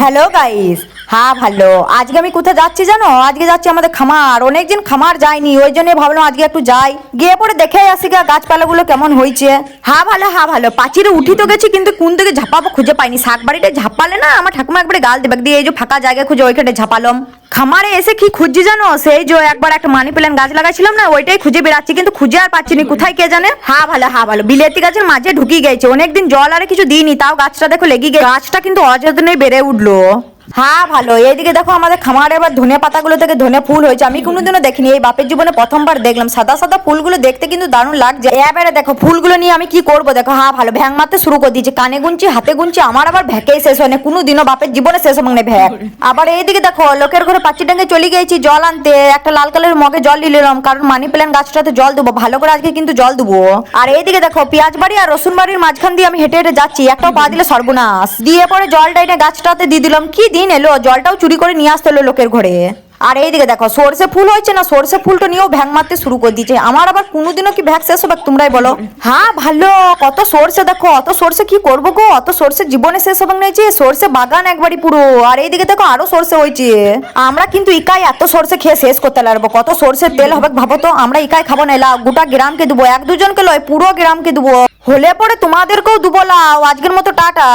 Hello guys. হ্যাঁ ভালো। আজকে আমি কোথায় যাচ্ছি জানো? আজকে যাচ্ছি আমাদের খামার। অনেকদিন খামার যাইনি, ওই জন্য ভাবলাম আজকে একটু যাই, গিয়ে পরে দেখে আসি গা গাছপালাগুলো কেমন হয়েছে। হ্যাঁ ভালো, হ্যাঁ ভালো। পাঁচিরে উঠি তো গেছি, কিন্তু কোন দিকে ঝাপাবো খুঁজে পাইনি। শাক বাড়িতে ঝাপালে না আমার ঠাকুমা একবারে গাল দেবে, দিয়ে এই যে ফাঁকা জায়গা খুঁজে ওইখানে ঝাপালাম। খামারে এসে কি খুঁজছি জানো? সেই যে একবার একটা মানি প্ল্যান্ট গাছ লাগাইছিলাম না, ওইটাই খুঁজে বেড়াচ্ছি, কিন্তু খুঁজে আর পাচ্ছি না কোথায় কে জানে। হ্যাঁ ভালো, হ্যাঁ ভালো। বিলেতি গাছের মাঝে ঢুকিয়ে গেছে, অনেকদিন জল আর কিছু দিইনি, তাও গাছটা দেখো লেগে গেছে। গাছটা কিন্তু অযত্নে বেড়ে উঠলো। হ্যাঁ ভালো। এইদিকে দেখো আমাদের খামারে এবার ধনে পাতাগুলো থেকে ধনে ফুল হয়েছে, আমি কোনোদিনও দেখিনি। এই বাপের জীবনে প্রথমবার দেখলাম। সাদা সাদা ফুলগুলো দেখতে কিন্তু দারুণ লাগছে। এবারে দেখো ফুলগুলো নিয়ে আমি কি করবো দেখো। হ্যাঁ ভালো, ভ্যাং মারতে শুরু করে দিয়েছে। কানে গুনছি, হাতে গুনছি, আমার আবার ভ্যাকেই শেষ হয় না কোনোদিনও, বাপের জীবনে শেষ হবে না ভ্যাক। আবার এইদিকে দেখো লোকের ঘরে পাচ্ছি ডাঙ্গে চলে গেছি জল আনতে। একটা লাল কালারের মগে জল নিলাম, কারণ মানি প্ল্যান্ট গাছটাতে জল দেবো ভালো করে, আজকে কিন্তু জল দেবো। আর এইদিকে দেখো পেঁয়াজ বাড়ি আর রসুন বাড়ির মাঝখান দিয়ে আমি হেঁটে হেঁটে যাচ্ছি, একটাও পা দিলে সর্বনাশ। দিয়ে পরে জলটা এনে গাছটাতে দিয়ে দিলাম। কি দিন এলো, জলটাও চুরি করে নিয়ে আসতে হলো লোকের ঘরে। আর এইদিকে দেখো সর্ষে ফুল হয়েছে না, সর্ষে ফুলটা নিয়েও ভ্যাং মারতে শুরু করে দিয়েছে। আমার আবার কোনোদিনও কি ভ্যাক শেষ হবে তোমরাই বলো। হ্যাঁ ভালো। কত সর্ষে দেখো, অত সর্ষে কি করবো গো, অত সর্ষে জীবনে শেষ হবে না, যে সর্ষে বাগান একবারই পুরো। আর এইদিকে দেখো আরো সর্ষে হয়েছে। আমরা কিন্তু ইকাই এত সর্ষে খেয়ে শেষ করতে লাগবো। কত সর্ষের তেল হবে ভাবো তো। আমরা ইকাই খাবো না, এলা গোটা গ্রামকে দেবো, এক দুজনকে লয় পুরো গ্রামকে দেবো। হলে পরে তোমাদেরকেও দেবো। লাও আজকের মতো টাটা।